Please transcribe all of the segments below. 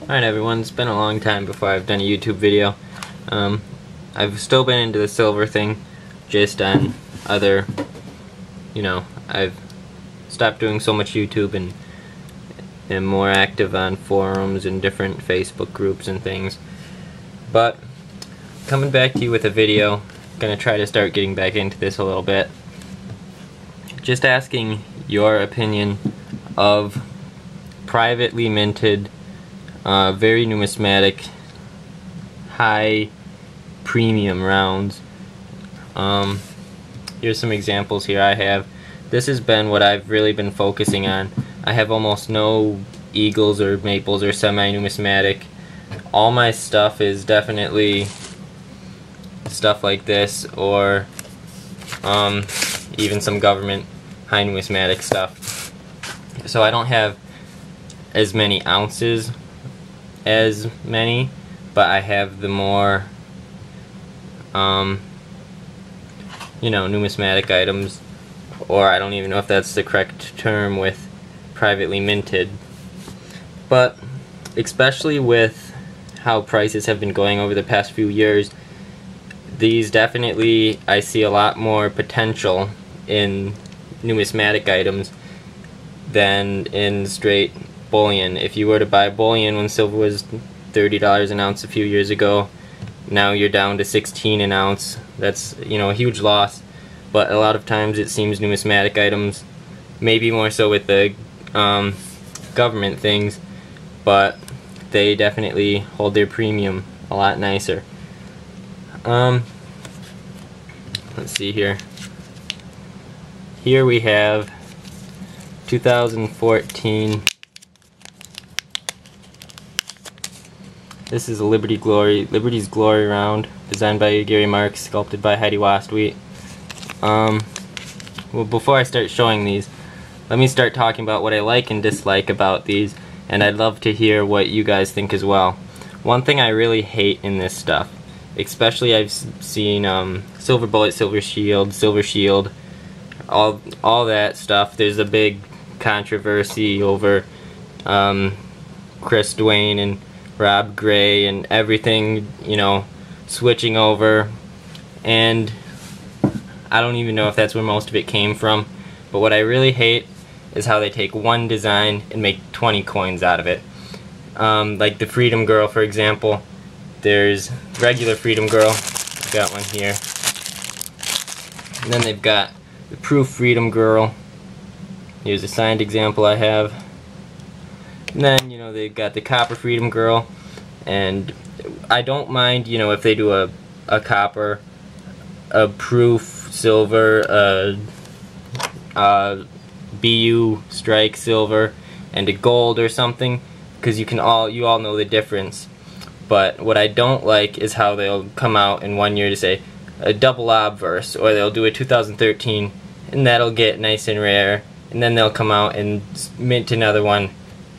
Alright everyone, it's been a long time before I've done a YouTube video. I've still been into the silver thing, just on other, I've stopped doing so much YouTube and am more active on forums and different Facebook groups and things. But, coming back to you with a video, gonna try to start getting back into this a little bit. Just asking your opinion of privately minted, very numismatic, high premium rounds. Here's some examples here I have. This has been what I've really been focusing on. I have almost no eagles or maples or semi-numismatic. All my stuff is definitely stuff like this, or even some government high numismatic stuff. So I don't have as many ounces as many, but I have the more numismatic items, or I don't even know if that's the correct term with privately minted. But especially with how prices have been going over the past few years, these definitely, I see a lot more potential in numismatic items than in straight bullion. If you were to buy bullion when silver was $30 an ounce a few years ago, now you're down to 16 an ounce. That's, a huge loss. But a lot of times it seems numismatic items, maybe more so with the government things, but they definitely hold their premium a lot nicer. Let's see here. Here we have 2014. This is a Liberty's Glory round, designed by Gary Marks, sculpted by Heidi Wastwheat. Well, before I start showing these, let me start talking about what I like and dislike about these, and I'd love to hear what you guys think as well. One thing I really hate in this stuff, especially I've seen silver bullet, silver shield, all that stuff. There's a big controversy over Chris Duane and Rob Gray and everything, switching over, and I don't even know if that's where most of it came from. But what I really hate is how they take one design and make 20 coins out of it. Like the Freedom Girl, for example. There's regular Freedom Girl, I've got one here, and then they've got the Proof Freedom Girl. Here's a signed example I have. And then, they've got the Copper Freedom Girl, and I don't mind, if they do a copper, a Proof Silver, BU Strike Silver, and a gold or something, because you all know the difference. But what I don't like is how they'll come out in one year to say a double obverse, or they'll do a 2013, and that'll get nice and rare, and then they'll come out and mint another one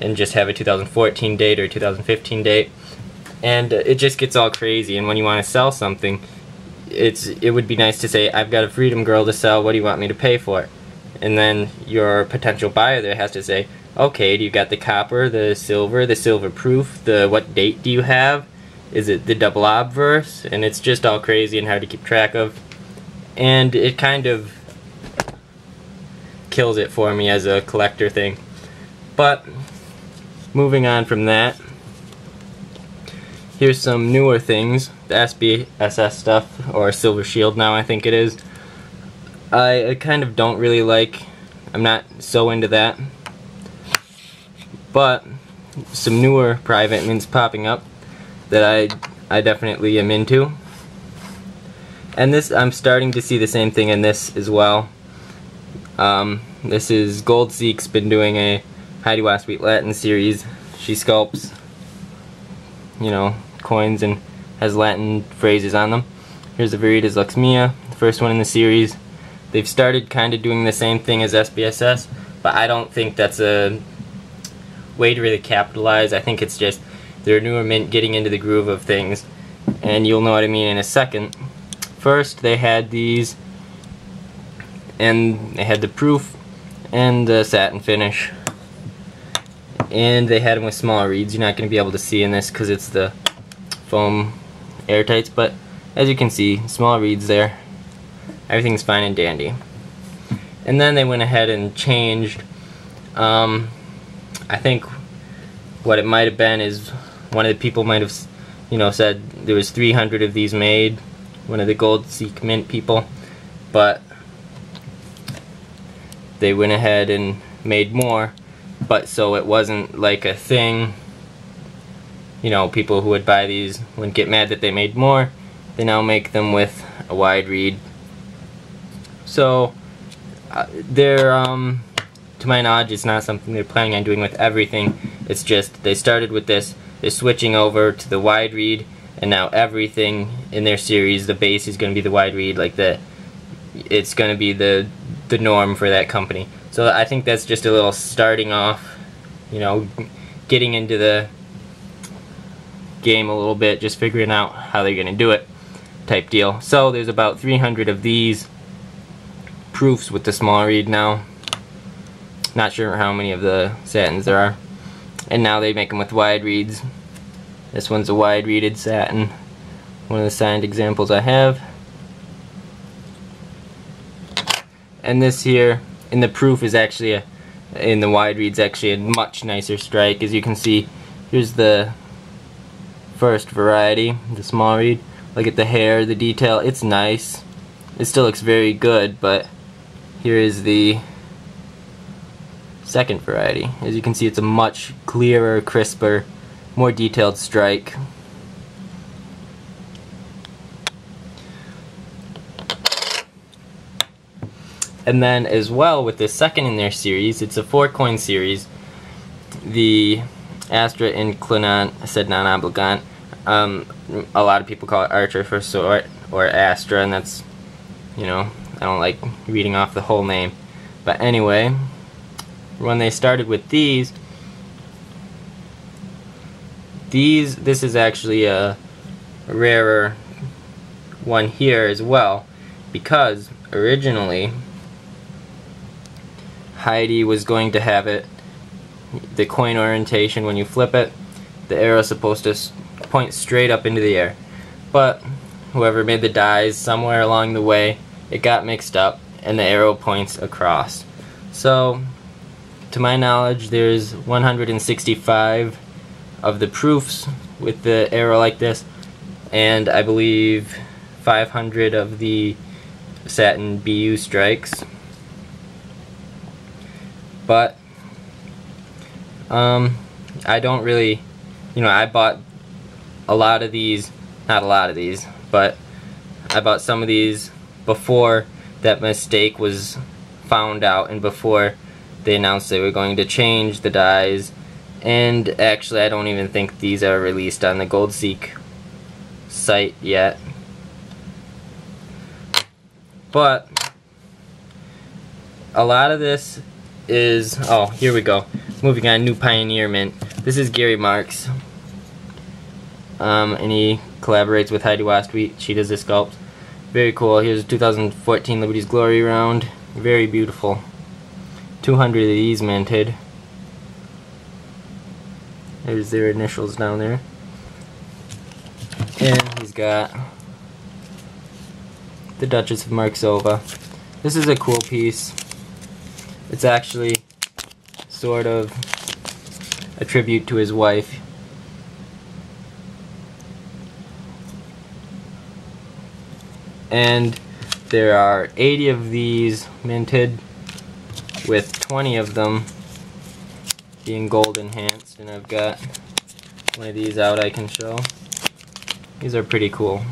and just have a 2014 date or a 2015 date, and it just gets all crazy. And when you want to sell something, it would be nice to say, I've got a Freedom Girl to sell, what do you want me to pay for it? And then your potential buyer there has to say, okay, do you got the copper, the silver proof, what date do you have? Is it the double obverse? And it's just all crazy and hard to keep track of, and it kind of kills it for me as a collector thing. But moving on from that, here's some newer things. The SBSS stuff, or Silver Shield now I think it is. I kind of don't really like, I'm not so into that. But some newer private mints popping up that I definitely am into. And this, I'm starting to see the same thing in this as well. This is Goldseek's been doing a Heidi Wastwheat Latin series. She sculpts, coins and has Latin phrases on them. Here's the Veritas Lux Mea, the first one in the series. They've started kind of doing the same thing as SBSS, but I don't think that's a way to really capitalize. I think it's just they're a newer mint getting into the groove of things, and you'll know what I mean in a second. First, they had these, and they had the proof and the satin finish. and they had them with smaller reeds. You're not going to be able to see in this because it's the foam airtights, but as you can see, small reeds there. Everything's fine and dandy. And then they went ahead and changed, I think what it might have been is one of the people might have, said there was 300 of these made, one of the Gold Seek Mint people, but they went ahead and made more, but so it wasn't like a thing, people who would buy these wouldn't get mad that they made more. They now make them with a wide reed. So they're, to my knowledge, it's not something they're planning on doing with everything. It's just they started with this, they're switching over to the wide reed, and now everything in their series, the base is going to be the wide reed, it's going to be the norm for that company. So I think that's just a little starting off, getting into the game a little bit, just figuring out how they're going to do it type deal. So there's about 300 of these proofs with the small reed now. Not sure how many of the satins there are. And now they make them with wide reeds. This one's a wide reeded satin. One of the signed examples I have. And this here, in the proof, is actually in the wide reed's actually a much nicer strike. As you can see, here's the first variety, the small reed. Look at the hair, the detail, it's nice. It still looks very good, but here is the second variety. As you can see, it's a much clearer, crisper, more detailed strike. And then as well with the second in their series, it's a 4-coin series, the Astra Inclinant Sed Non Obligant. A lot of people call it Archer for short, or Astra, and that's, I don't like reading off the whole name. But anyway, when they started with these, this is actually a rarer one here as well, because originally Heidi was going to have it, the coin orientation, when you flip it, the arrow is supposed to point straight up into the air. But whoever made the dies, somewhere along the way, it got mixed up and the arrow points across. So, to my knowledge, there's 165 of the proofs with the arrow like this, and I believe 500 of the satin BU strikes. But I don't really, I bought a lot of these, not a lot of these, but I bought some of these before that mistake was found out and before they announced they were going to change the dies. And actually, I don't even think these are released on the Gold Seek site yet. But a lot of this is, oh, here we go. Moving on, New Pioneer Mint. This is Gary Marks. And he collaborates with Heidi Wastwheat. She does the sculpts. Very cool. Here's 2014 Liberty's Glory round. Very beautiful. 200 of these minted. There's their initials down there. And he's got the Duchess of Marksova. This is a cool piece. It's actually sort of a tribute to his wife. And there are 80 of these minted, with 20 of them being gold enhanced, and I've got one of these out I can show. These are pretty cool.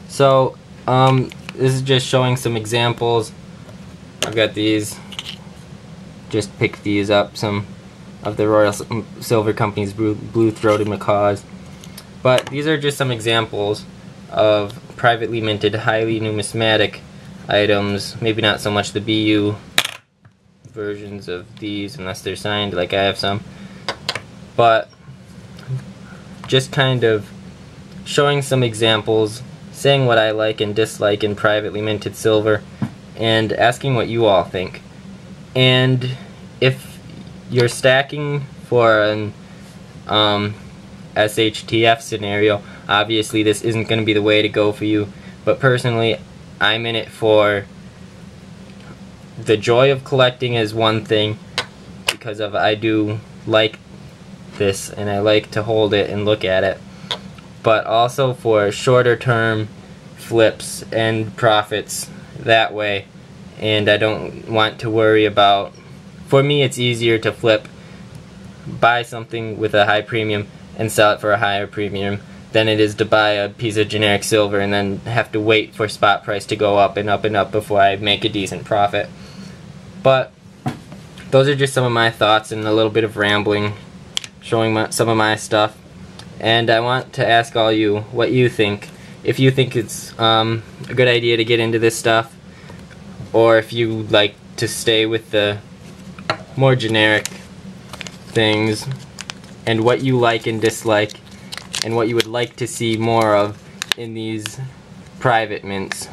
So this is just showing some examples. I've got these, just picked these up, some of the Royal Silver Company's blue-throated macaws. But these are just some examples of privately minted, highly numismatic items. Maybe not so much the BU versions of these, unless they're signed, like I have some. But just kind of showing some examples, saying what I like and dislike in privately minted silver, and asking what you all think. And if you're stacking for an SHTF scenario, obviously this isn't going to be the way to go for you, but personally I'm in it for the joy of collecting is one thing, because of I do like this and I like to hold it and look at it, but also for shorter term flips and profits that way. And I don't want to worry about, for me it's easier to buy something with a high premium and sell it for a higher premium than it is to buy a piece of generic silver and then have to wait for spot price to go up and up and up before I make a decent profit. But those are just some of my thoughts and a little bit of rambling, showing some of my stuff. And I want to ask all you what you think. If you think it's a good idea to get into this stuff, or if you like to stay with the more generic things, and what you like and dislike, and what you would like to see more of in these private mints.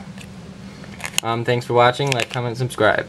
Thanks for watching. Like, comment, subscribe.